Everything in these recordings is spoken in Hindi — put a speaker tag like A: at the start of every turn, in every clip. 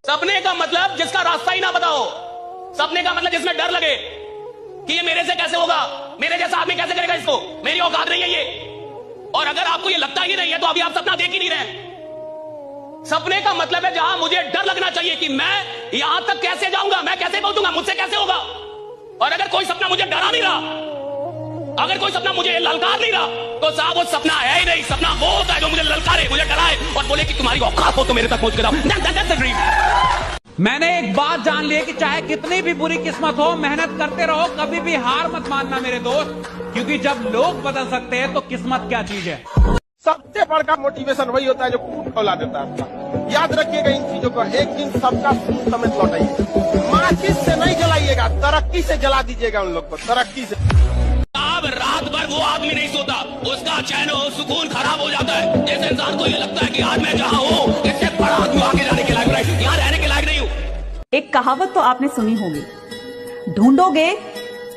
A: सपने का मतलब जिसका रास्ता ही ना बताओ, सपने का मतलब जिसमें डर लगे कि ये मेरे से कैसे होगा, मेरे जैसा आदमी कैसे करेगा इसको, मेरी औकात नहीं है ये। और अगर आपको ये लगता ही नहीं है तो अभी आप सपना देख ही नहीं रहे। सपने का मतलब है जहां मुझे डर लगना चाहिए कि मैं यहां तक कैसे जाऊंगा, मैं कैसे पहुंचूंगा, मुझसे कैसे होगा। और अगर कोई सपना मुझे डरा नहीं रहा, अगर कोई सपना मुझे ललकार नहीं रहा, तो साहब वो सपना है ही नहीं। सपना वो होता है जो मुझे ललकारे, मुझे डराए और बोले कि तुम्हारी औकात हो तो मेरे तक पहुंच के जाओ।
B: मैंने एक बात जान ली है कि चाहे कितनी भी बुरी किस्मत हो, मेहनत करते रहो, कभी भी हार मत मानना मेरे दोस्त, क्योंकि जब लोग बदल सकते हैं तो किस्मत क्या चीज है।
C: सबसे बड़ा मोटिवेशन वही होता है जो खून खौला देता है। याद रखिएगा इन चीजों को, एक दिन सबका खून समेत लौटाइए। माचिस से नहीं जलाइएगा, तरक्की से जला दीजिएगा उन लोग को, तरक्की से।
A: अब रात भर वो आदमी नहीं सोता, उसका चैन और सुकून खराब हो जाता है। जैसे इंसान को ये लगता है कि आज मैं जहां हूं इससे बड़ा आदमी आगे जाने के लायक नहीं, यहाँ रहने के लायक नहीं हूं।
D: एक कहावत तो आपने सुनी होगी, ढूंढोगे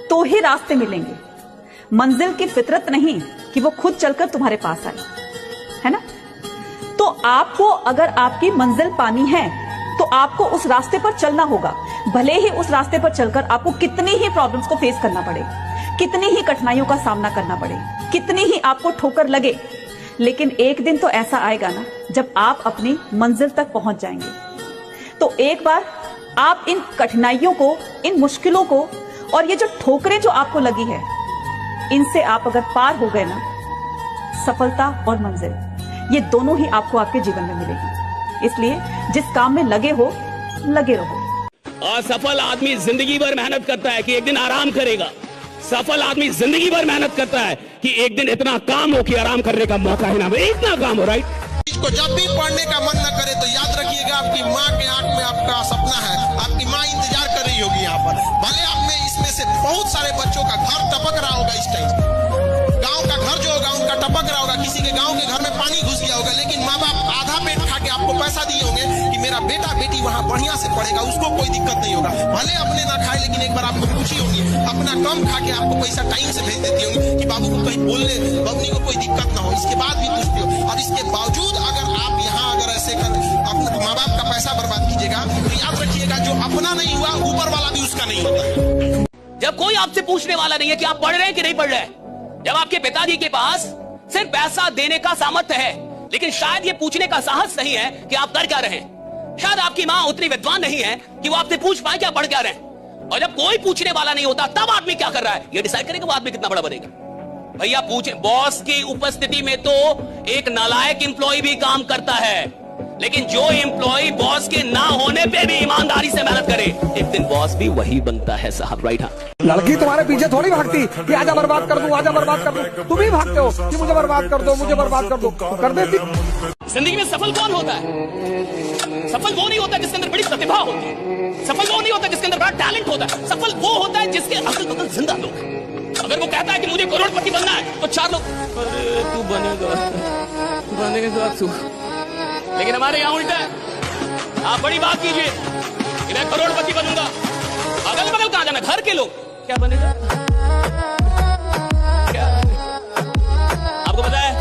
D: तो ही रास्ते मिलेंगे, मंजिल की फितरत नहीं कि वो खुद चलकर तुम्हारे पास आए, है ना। तो आपको अगर आपकी मंजिल पानी है तो आपको उस रास्ते पर चलना होगा, भले ही उस रास्ते पर चलकर आपको कितनी ही प्रॉब्लम्स को फेस करना पड़े, कितनी ही कठिनाइयों का सामना करना पड़े, कितनी ही आपको ठोकर लगे, लेकिन एक दिन तो ऐसा आएगा ना जब आप अपनी मंजिल तक पहुंच जाएंगे। तो एक बार आप इन कठिनाइयों को, इन मुश्किलों को और ये जो ठोकरें जो आपको लगी है, इनसे आप अगर पार हो गए ना, सफलता और मंजिल ये दोनों ही आपको आपके जीवन में मिलेगी। इसलिए जिस काम में लगे हो, लगे रहो।
A: असफल आदमी जिंदगी भर मेहनत करता है कि एक दिन आराम करेगा। सफल आदमी जिंदगी भर मेहनत करता है कि एक दिन इतना काम हो कि आराम करने का मौका ही ना मिले, इतना काम हो। राइट।
C: इसको जब भी पढ़ने का मन न करे तो याद रखिएगा आपकी माँ के आंख में आपका सपना है, आपकी माँ इंतजार कर रही होगी यहाँ पर। भले आप में इसमें से बहुत सारे बच्चों का घर टपक रहा होगा, इस टाइम गांव का घर जो होगा उनका टपक रहा होगा, किसी के गांव के घर में पानी घुस गया होगा, लेकिन माँ बाप आधा पेट खा के आपको पैसा दिए होंगे कि मेरा बेटा बेटी वहाँ बढ़िया से पढ़ेगा, उसको कोई दिक्कत नहीं होगा। भले अपने ना खाए लेकिन एक बार आपको खुशी होगी, अपना कम खा के आपको पैसा टाइम से भेज देती होंगी कि बाबू को कहीं बोलने बबनी को कोई दिक्कत ना हो। इसके बाद भी पूछती हो, और इसके बावजूद अगर आप यहाँ अगर ऐसे कर अपने माँ बाप का पैसा बर्बाद कीजिएगा तो याद रखिएगा जो अपना नहीं हुआ ऊपर वाला भी उसका नहीं होता।
A: जब कोई आपसे पूछने वाला नहीं है कि आप पढ़ रहे हैं कि नहीं पढ़ रहे हैं, जब आपके पिताजी के पास सिर्फ पैसा देने का सामर्थ्य है लेकिन शायद ये पूछने का साहस नहीं है कि आप कर क्या रहे हैं, शायद आपकी माँ उतनी विद्वान नहीं है कि वो आपसे पूछ पाए कि आप पढ़ क्या रहे हैं, और जब कोई पूछने वाला नहीं होता तब आदमी क्या कर रहा है ये डिसाइड करेगा वो आदमी कितना बड़ा बनेगा। भैया पूछे, बॉस की उपस्थिति में तो एक नालायक एम्प्लॉय भी काम करता है, लेकिन जो एम्प्लॉय बॉस के ना होने पे भी ईमानदारी से मेहनत करे, एक दिन बॉस भी वही बनता है साहब। राइट। हाँ,
B: लड़की तुम्हारे पीछे थोड़ी भागती कि आजा बर्बाद कर दूं, आजा बर्बाद कर दूं, तुम ही भागते हो कि मुझे बर्बाद कर दो, मुझे बर्बाद कर दो, कर देती।
A: जिंदगी में सफल कौन होता है? सफल वो नहीं होता जिसके अंदर बड़ी प्रतिभा होती है, सफल वो नहीं होता जिसके अंदर बड़ा टैलेंट होता है, सफल वो होता है जिसके अगल बगल जिंदा लोग हैं। अगर वो कहता है कि मुझे करोड़पति बनना है तो चार लोग, अरे तू बनेगा तू, लेकिन हमारे यहाँ उल्टा है। आप बड़ी बात कीजिए कि मैं करोड़पति बनूंगा, अगल बगल कहां जाना, घर के लोग क्या बनेगा, क्या आपको पता है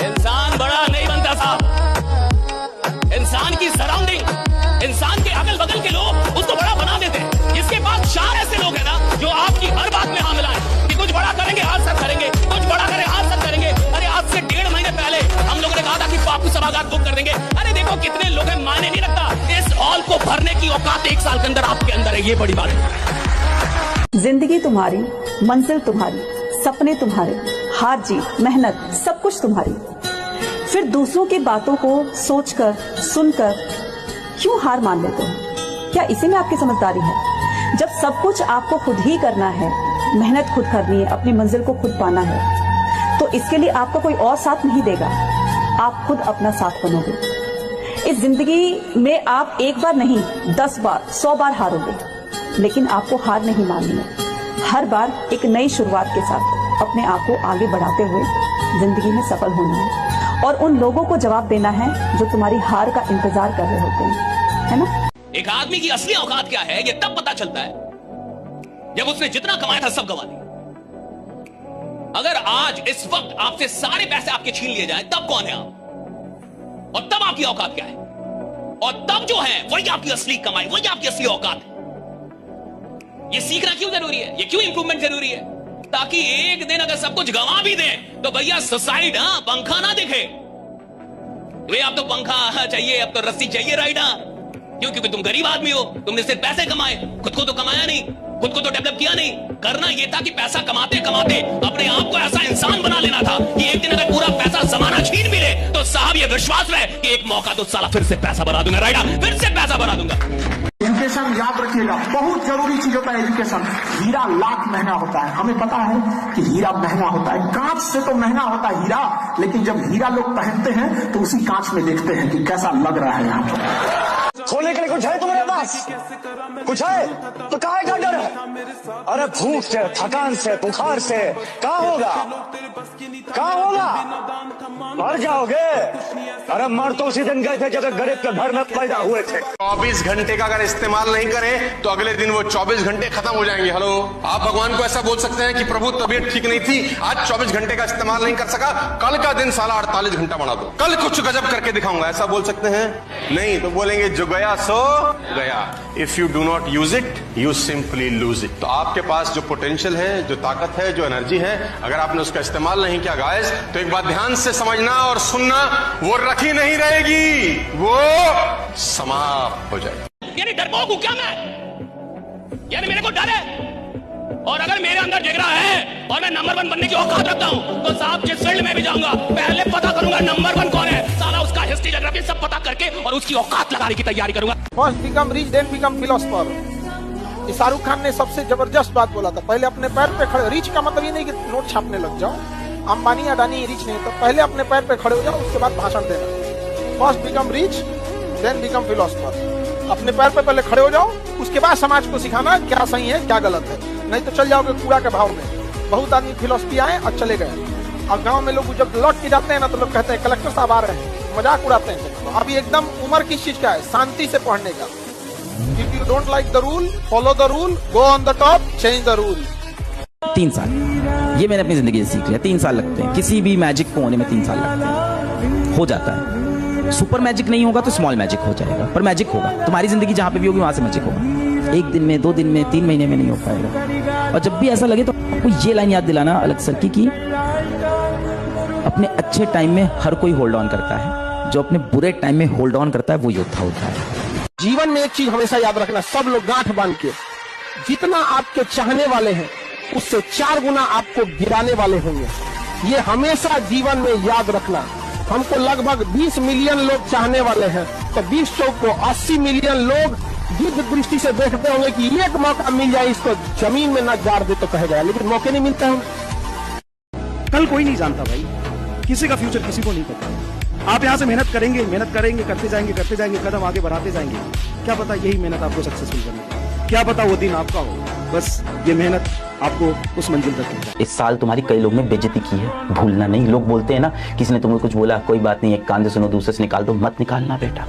A: इंसान बड़ा नहीं बनता साहब, इंसान की सराउंडिंग, इंसान के अगल बगल के लोग उसको बड़ा बना देते हैं। जिसके पास चार ऐसे लोग हैं ना जो आपकी हर बात में हाँ मिलाएं कि कुछ बड़ा करेंगे आज सर करेंगे, कुछ बड़ा करें आज सर करेंगे। अरे आज से 1.5 महीने पहले हम लोगों ने कहा था कि बापू सभागार बुक कर देंगे, अरे देखो कितने लोग हैं, मायने नहीं रखता, इस हॉल को भरने की औकात 1 साल के अंदर आपके अंदर है, ये बड़ी बात है।
D: जिंदगी तुम्हारी, मंजिल तुम्हारी, सपने तुम्हारे, हार जीत, मेहनत, सब कुछ तुम्हारी। फिर दूसरों की बातों को सोचकर, सुनकर क्यों हार मान लेते हो? क्या इसी में आपकी समझदारी है? जब सब कुछ आपको खुद ही करना है, मेहनत खुद करनी है, अपनी मंजिल को खुद पाना है, तो इसके लिए आपका कोई और साथ नहीं देगा, आप खुद अपना साथ बनोगे। इस जिंदगी में आप एक बार नहीं 10 बार 100 बार हारोगे, लेकिन आपको हार नहीं माननी है। हर बार एक नई शुरुआत के साथ अपने आप को आगे बढ़ाते हुए जिंदगी में सफल होना है और उन लोगों को जवाब देना है जो तुम्हारी हार का इंतजार कर रहे होते हैं, है ना।
A: एक आदमी की असली औकात क्या है ये तब पता चलता है जब उसने जितना कमाया था सब गंवा दिया। अगर आज इस वक्त आपसे सारे पैसे आपके छीन लिए जाए तब कौन है आप, और तब आपकी औकात क्या है। और तब जो है वही आपकी असली कमाई, वही आपकी असली औकात है। ये सीखना क्यों जरूरी है, ये क्यों इंप्रूवमेंट जरूरी है? ताकि एक दिन अगर सब कुछ गंवा भी दे तो भैया सुसाइड, पंखा ना दिखे। वे अब तो पंखा चाहिए, अब तो रस्सी चाहिए, राइट? क्यों? क्योंकि तुम गरीब आदमी हो, तुमने सिर्फ पैसे कमाए, खुद को तो कमाया नहीं, खुद को तो डेवलप किया नहीं। करना यह था कि पैसा कमाते कमाते अपने आप को ऐसा इंसान बना लेना था कि एक दिन अगर पूरा पैसा जमाना छीन भी ले तो साहब ये विश्वास रहे कि एक मौका तो साला फिर से पैसा बना दूंगा, राइट? फिर से पैसा बना दूंगा।
E: एजुकेशन याद रखिएगा, बहुत जरूरी चीज होता है एजुकेशन। हीरा लाख महंगा होता है, हमें पता है कि हीरा महंगा होता है, कांच से तो महंगा होता है हीरा, लेकिन जब हीरा लोग पहनते हैं तो उसी कांच में देखते हैं कि कैसा लग रहा है यहाँ पर।
F: खोने के लिए कुछ है तुम्हारे पास? कुछ है तो काहे का डर है? अरे भूख से, थकान से, बुखार से कहाँ होगा? कहाँ होगा? मर जाओगे। अरे मर तो उसी दिन गए थे जब गरीब के घर में पैदा हुए थे।
C: 24 घंटे का अगर इस्तेमाल नहीं करें तो अगले दिन वो 24 घंटे खत्म हो जाएंगे। हेलो, आप भगवान को ऐसा बोल सकते हैं कि प्रभु तबीयत ठीक नहीं थी, आज 24 घंटे का इस्तेमाल नहीं कर सका, कल का दिन साला 48 घंटा बना दो, कल कुछ गजब करके दिखाऊंगा, ऐसा बोल सकते हैं? नहीं, तो बोलेंगे जो गया सो गया। If you do not use it you simply lose it. तो आपके पास जो पोटेंशियल है, जो ताकत है, जो एनर्जी है, अगर आपने उसका इस्तेमाल नहीं किया गाइस, तो एक बात ध्यान से समझना और सुनना, वो रखी नहीं रहेगी, वो समाप्त हो जाएगी।
A: यानी डरपोक हूं क्या मैं? यानी मेरे को डर है? और अगर मेरे अंदर जिगरा है और मैं नंबर 1 बनने की औकात रखता हूं तो साहब जिस फील्ड में भी जाऊंगा पहले पता करूंगा नंबर 1 कौन है, साला उसका हिस्ट्री ज्योग्राफी सब पता करके और उसकी औकात लगाने की तैयारी करूंगा।
E: First become rich then become philosopher. ये शाहरुख खान ने सबसे जबरदस्त बात बोला था, पहले अपने पैर पे खड़े। रिच का मतलब ये नहीं कि नोट छापने लग जाओ, अंबानी अडानी रिच नहीं, तो पहले अपने पैर पे खड़े हो जाओ, उसके बाद भाषण देना। First become rich then become philosopher. अपने पैर पे पहले खड़े हो जाओ, उसके बाद समाज को सिखाना क्या सही है क्या गलत है, नहीं तो चल जाओगे कूड़ा के भाव में। बहुत आदमी फिलोसफी आए और चले गए, और गांव में लोग जब लौट के जाते हैं ना तो लोग कहते हैं कलेक्टर साहब आ रहे हैं, मजाक उड़ाते हैं। तो अभी एकदम उम्र किस चीज का है? शांति से पढ़ने का। If you don't like the rule, follow the rule, go on the top, change the rule.
G: 3 साल, ये मैंने अपनी जिंदगी से सीख लिया। 3 साल लगते हैं, किसी भी मैजिक को होने में 3 साल लगते हैं। हो जाता है, सुपर मैजिक नहीं होगा तो स्मॉल मैजिक हो जाएगा, पर मैजिक होगा। तुम्हारी जिंदगी जहां पे भी होगी वहां से मैजिक होगा। 1 दिन में, 2 दिन में, 3 महीने में नहीं हो पाएगा। और जब भी ऐसा लगे तो आपको ये लाइन याद दिलाना अलग सर की अपने अच्छे टाइम में हर कोई होल्ड ऑन करता है, जो अपने बुरे टाइम में होल्ड ऑन करता है वो योद्धा होता है।
E: जीवन में एक चीज हमेशा याद रखना, सब लोग गांठ बांध के, जितना आपके चाहने वाले हैं उससे 4 गुना आपको गिराने वाले होंगे। ये हमेशा जीवन में याद रखना। हमको लगभग 20 मिलियन लोग चाहने वाले हैं, तो 20 को 80 मिलियन लोग दीर्घ दृष्टि से देखते होंगे कि एक मौका मिल जाए इसको जमीन में न गाड़ दे तो कहेगा, लेकिन मौके नहीं मिलते हैं।
F: कल कोई नहीं जानता भाई, किसी का फ्यूचर किसी को नहीं पता। आप यहाँ से मेहनत करेंगे, करते जाएंगे, कदम आगे बढ़ाते जाएंगे। क्या पता यही मेहनत आपको सक्सेसफुल करने, क्या पता वो दिन आपका हो। बस ये मेहनत आपको उस मंजिल तक पहुंचाए।
G: इस साल तुम्हारी कई लोग ने बेइज्जती की है, भूलना नहीं। लोग बोलते हैं ना, किसी ने तुम्हें कुछ बोला, कोई बात नहीं, एक कान से सुनो दूसरे से निकाल दो। मत निकालना बेटा,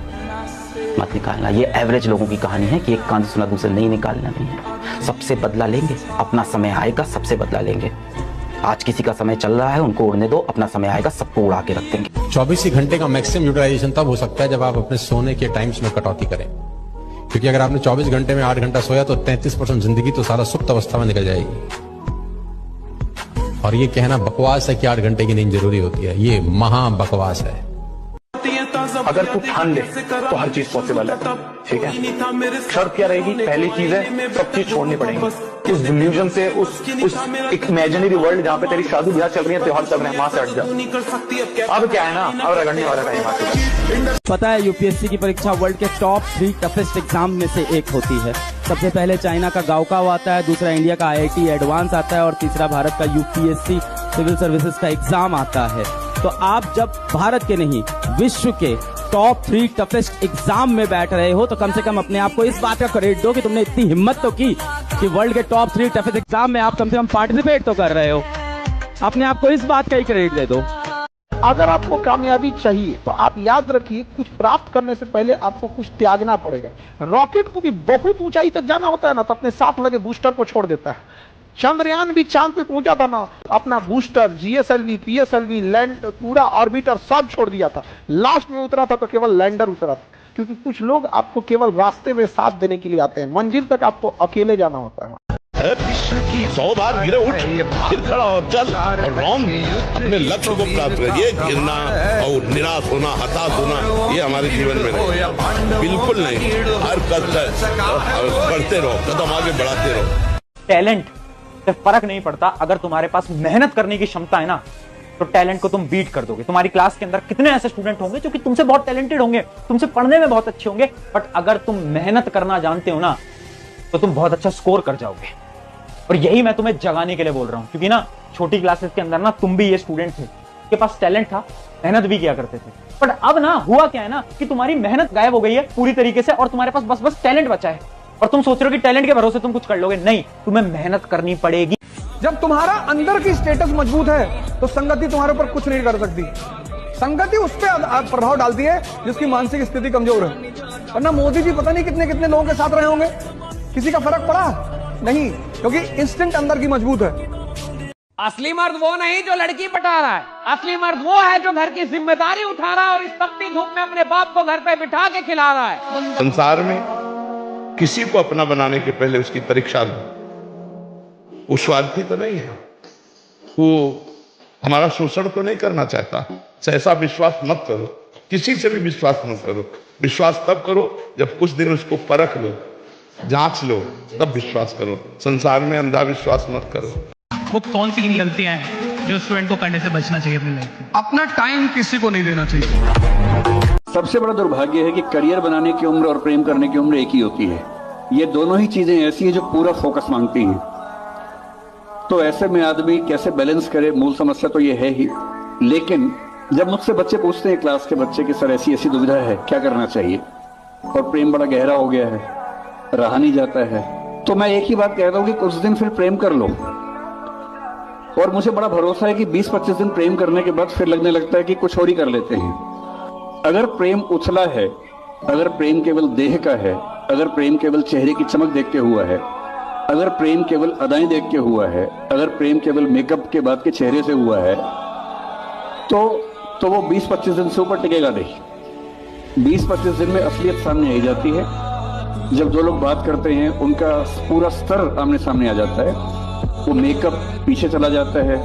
G: मत निकालना। ये एवरेज लोगों की कहानी है कि एक कान से सुना दूसरे नहीं निकालना नहीं है। सबसे बदला लेंगे, अपना समय आएगा, सबसे बदला लेंगे। आज किसी का समय चल रहा है, उनको उड़ने दो, अपना समय आएगा, सबको उड़ा के रख देंगे।
H: 24 ही घंटे का मैक्सिमम यूटिलाइजेशन तब हो सकता है जब आप अपने सोने के टाइम्स में कटौती करें, क्योंकि अगर आपने 24 घंटे में 8 घंटा सोया तो 33% जिंदगी तो सारा सुप्त अवस्था में निकल जाएगी। और ये कहना बकवास है कि 8 घंटे की नींद जरूरी होती है, ये महा बकवास है।
F: अगर तू ठान ले तो हर चीज पॉसिबल है, ठीक है? शर्त क्या रहेगी? पहली चीज है सब चीज छोड़नी पड़ेगी। उस डिल्यूजन से, उस एक इमेजिनरी वर्ल्ड जहाँ पे तेरी शादी ब्याह चल रही है, त्योहार चल रहे हैं, वहां से हट जा। अब क्या है ना, अब रगड़ने वाला टाइम।
I: पता है यूपीएससी की परीक्षा वर्ल्ड के टॉप 3 टफेस्ट एग्जाम में से एक होती है। सबसे पहले चाइना का गाओकाव आता है, दूसरा इंडिया का IIT एडवांस आता है और तीसरा भारत का यूपीएससी सिविल सर्विसेज का एग्जाम आता है। तो आप जब भारत के नहीं विश्व के टॉप 3 टफेस्ट एग्जाम में बैठ रहे हो तो कम से कम अपने आप को इस बात का क्रेडिट दो कि तुमने इतनी हिम्मत तो की कि वर्ल्ड के टॉप 3 टफेस्ट एग्जाम में आप कम से कम पार्टिसिपेट तो कर रहे हो। अपने आप को इस बात का ही क्रेडिट दे दो।
E: अगर आपको कामयाबी चाहिए तो आप याद रखिए, कुछ प्राप्त करने से पहले आपको कुछ त्यागना पड़ेगा। रॉकेट को भी बहुत ऊंचाई तक जाना होता है ना, तो अपने साथ लगे बूस्टर को छोड़ देता है। चंद्रयान भी चांद पे पहुंचा था ना, अपना बूस्टर, GSLV, PSLV, लैंड, पूरा ऑर्बिटर सब छोड़ दिया था। लास्ट में उतरा था तो केवल लैंडर उतरा था। क्योंकि कुछ लोग आपको केवल रास्ते में साथ देने के लिए आते हैं, मंजिल तक आपको अकेले जाना होता है।
J: 100 बार गिरे उठ, फिर खड़ा और चल, और रॉन्ग अपने लक्ष्य को प्राप्त कर। ये गिरना और निराश होना, हताश होना, ये हमारे जीवन में नहीं, बिल्कुल नहीं। हर कदम करते रहो, कदम आगे बढ़ाते रहो।
B: टैलेंट से फर्क नहीं पड़ता, अगर तुम्हारे पास मेहनत करने की क्षमता है ना, तो टैलेंट को तुम बीट कर दोगे। तुम्हारी क्लास के अंदर कितने ऐसे स्टूडेंट होंगे जो कि तुमसे बहुत टैलेंटेड होंगे, तुमसे पढ़ने में बहुत अच्छे होंगे, बट अगर तुम मेहनत करना जानते हो ना, तो तुम बहुत अच्छा स्कोर कर जाओगे। और यही मैं तुम्हें जगाने के लिए बोल रहा हूं, क्योंकि ना छोटी क्लासेस के अंदर ना तुम भी ये स्टूडेंट थे, के पास टैलेंट था, मेहनत भी किया करते थे, बट अब ना हुआ क्या है ना कि तुम्हारी मेहनत गायब हो गई है पूरी तरीके से, और तुम्हारे पास बस टैलेंट बचा है। और तुम सोच रहे हो कि टैलेंट के भरोसे तुम कुछ कर लोगे, नहीं, तुम्हें मेहनत करनी पड़ेगी।
K: जब तुम्हारा अंदर की स्टेटस मजबूत है तो संगति तुम्हारे ऊपर कुछ नहीं कर सकती। संगति उस पर प्रभाव डालती है जिसकी मानसिक स्थिति कमजोर है। वरना मोदी जी पता नहीं कितने कितने लोगों के साथ रहे होंगे, किसी का फर्क पड़ा नहीं, क्योंकि इंस्टिंक्ट अंदर की मजबूत है।
B: असली मर्द वो नहीं जो लड़की पटा रहा है, असली मर्द वो है जो घर की जिम्मेदारी उठा रहा है और इस तपती धूप में अपने बाप को घर पे बिठा के खिला रहा है।
J: संसार में किसी को अपना बनाने के पहले उसकी परीक्षा लो। वो स्वार्थी तो नहीं है, वो हमारा शोषण तो नहीं करना चाहता। ऐसा विश्वास मत करो, किसी से भी विश्वास मत करो। विश्वास तब करो जब कुछ दिन उसको परख लो, जांच लो, तब विश्वास करो। संसार में अंधा विश्वास मत करो।
A: वो कौन सी गलतियां हैं जो स्टूडेंट को करने से बचना चाहिए अपनी लाइफ में?
K: अपना टाइम किसी को नहीं देना चाहिए।
L: सबसे बड़ा दुर्भाग्य है कि करियर बनाने की उम्र और प्रेम करने की उम्र एक ही होती है। ये दोनों ही चीजें ऐसी हैं जो पूरा फोकस मांगती हैं। तो ऐसे में आदमी कैसे बैलेंस करे, मूल समस्या तो ये है ही। लेकिन जब मुझसे बच्चे पूछते हैं, क्लास के बच्चे, कि सर ऐसी ऐसी दुविधा है, क्या करना चाहिए, और प्रेम बड़ा गहरा हो गया है, रहा नहीं जाता है, तो मैं एक ही बात कहता हूं कि कुछ दिन फिर प्रेम कर लो। और मुझे बड़ा भरोसा है कि 20-25 दिन प्रेम करने के बाद फिर लगने लगता है कि कुछ और ही कर लेते हैं। अगर प्रेम उछला है, अगर प्रेम केवल देह का है, अगर प्रेम केवल चेहरे की चमक देख के हुआ है, अगर प्रेम केवल अदाएं देख के हुआ है, अगर प्रेम केवल मेकअप के बाद के चेहरे से हुआ है, तो वो 20-25 दिन से ऊपर टिकेगा नहीं। 20-25 दिन में असलियत सामने आ जाती है। जब दो लोग बात करते हैं, उनका पूरा स्तर आमने सामने आ जाता है। वो मेकअप पीछे चला जाता है,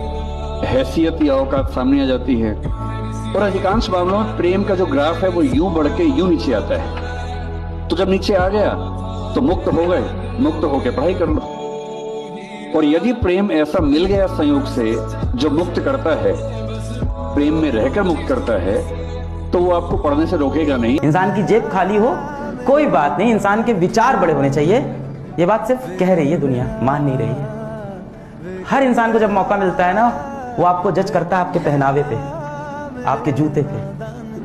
L: हैसियत या औकात सामने आ जाती है, और अधिकांश मामलों में प्रेम का जो ग्राफ है वो यूं बढ़ के यूं नीचे आता है। तो जब नीचे आ गया तो मुक्त हो गए, मुक्त होकर पढ़ाई कर लो। और यदि प्रेम ऐसा मिल गया संयोग से जो मुक्त करता है, प्रेम में रहकर मुक्त करता है, तो वो आपको पढ़ने से रोकेगा नहीं।
G: इंसान की जेब खाली हो कोई बात नहीं, इंसान के विचार बड़े होने चाहिए। ये बात सिर्फ कह रही है दुनिया, मान नहीं रही है। हर इंसान को जब मौका मिलता है ना, वो आपको जज करता है आपके पहनावे पे, आपके जूते पे,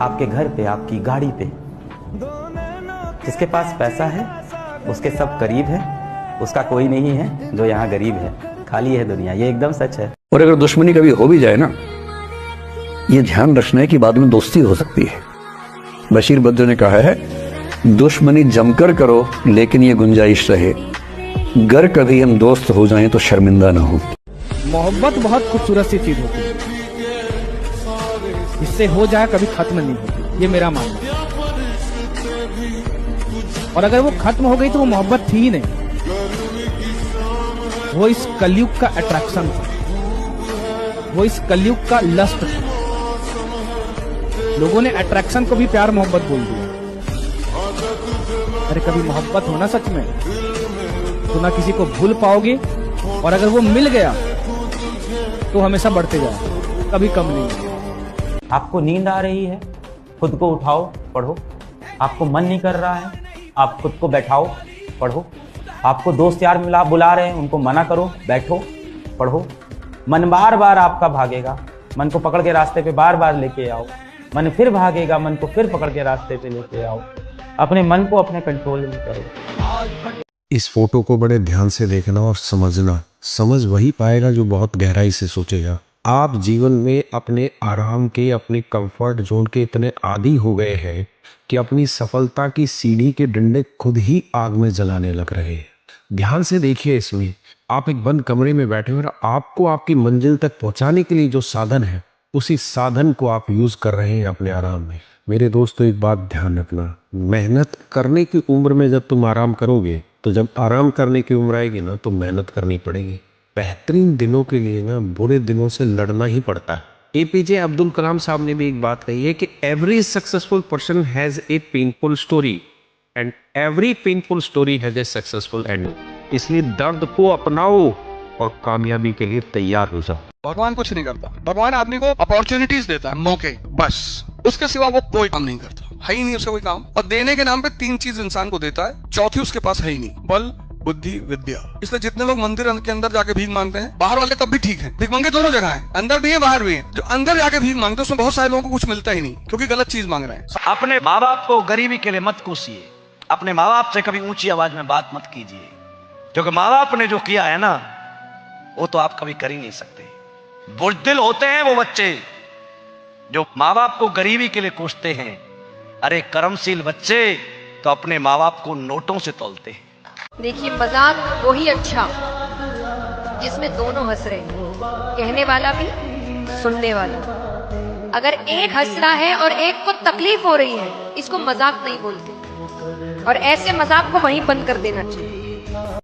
G: आपके घर पे, आपकी गाड़ी पे। जिसके पास पैसा है उसके सब करीब है, उसका कोई नहीं है जो यहाँ गरीब है। खाली है दुनिया, ये एकदम सच है।
L: और अगर दुश्मनी कभी हो भी जाए ना, ये ध्यान रखना है कि बाद में दोस्ती हो सकती है। बशीर बद्र ने कहा है, दुश्मनी जमकर करो लेकिन ये गुंजाइश रहे, गर कभी हम दोस्त हो जाएं तो शर्मिंदा ना हो।
K: मोहब्बत बहुत खूबसूरत सी चीज होती है, इससे हो जाए कभी खत्म नहीं होती, ये मेरा मानना है। और अगर वो खत्म हो गई तो वो मोहब्बत थी ही नहीं, वो इस कलयुग का अट्रैक्शन था, वो इस कलयुग का लस्ट था। लोगों ने अट्रैक्शन को भी प्यार मोहब्बत बोल दिया। अरे कभी मोहब्बत होना सच में तो ना किसी को भूल पाओगे, और अगर वो मिल गया तो हमेशा बढ़ते जाओ, कभी कम नहीं।
G: आपको नींद आ रही है, खुद को उठाओ, पढ़ो। आपको मन नहीं कर रहा है, आप खुद को बैठाओ, पढ़ो। आपको दोस्त यार मिला बुला रहे हैं, उनको मना करो, बैठो, पढ़ो। मन बार बार आपका भागेगा, मन को पकड़ के रास्ते पे बार बार लेके आओ। मन फिर भागेगा, मन को फिर पकड़ के रास्ते पे लेके आओ। अपने मन को अपने कंट्रोल में करो।
H: इस फोटो को बड़े ध्यान से देखना और समझना। समझ वही पाएगा जो बहुत गहराई से सोचेगा। आप जीवन में अपने आराम के, अपने कंफर्ट जोन के इतने आदी हो गए हैं कि अपनी सफलता की सीढ़ी के डंडे खुद ही आग में जलाने लग रहे हैं। ध्यान से देखिए, इसमें आप एक बंद कमरे में बैठे हुए, आपको आपकी मंजिल तक पहुंचाने के लिए जो साधन है
M: उसी साधन को आप यूज कर रहे हैं अपने आराम में। मेरे दोस्तों एक बात ध्यान रखना, मेहनत करने की उम्र में जब तुम आराम करोगे तो जब आराम करने की उम्र आएगी ना तो मेहनत करनी पड़ेगी। बेहतरीन दिनों के लिए ना बुरे दिनों से लड़ना ही पड़ता है। एपीजे अब्दुल कलाम साहब ने भी एक बात कही है कि every successful person has a painful story and every painful story has a successful and. इसलिए दर्द को अपनाओ और कामयाबी के लिए तैयार हो जाओ।
K: भगवान कुछ नहीं करता, भगवान आदमी को अपॉर्चुनिटीज देता है, मौके, बस। उसके सिवा वो कोई काम नहीं करता, है ही नहीं उसका कोई काम। और देने के नाम पे 3 चीज इंसान को देता है, चौथी उसके पास है ही नहीं, बल, बुद्धि, विद्या। इसलिए जितने लोग मंदिर के अंदर जाके भीख मांगते हैं, बाहर वाले तब भी ठीक है, भीख मांगे दोनों जगह है, अंदर भी है बाहर भी है। जो अंदर जाके भीख मांगते हैं उसमें बहुत सारे लोगों को कुछ मिलता ही नहीं, क्योंकि गलत चीज मांग रहे हैं।
N: अपने माँ बाप को गरीबी के लिए मत कोसिए, अपने माँ बाप से कभी ऊंची आवाज में बात मत कीजिए, क्योंकि माँ बाप ने जो किया है ना वो तो आप कभी कर ही नहीं सकते। बुज़दिल होते हैं वो बच्चे जो माँ बाप को गरीबी के लिए कोसते हैं। अरे कर्मशील बच्चे तो अपने माँ बाप को नोटों से तौलते हैं।
O: देखिए, मजाक वो ही अच्छा जिसमें दोनों हंस रहे हैं, कहने वाला भी सुनने वाला। अगर एक हंस रहा है और एक को तकलीफ हो रही है, इसको मजाक नहीं बोलते, और ऐसे मजाक को वहीं बंद कर देना चाहिए।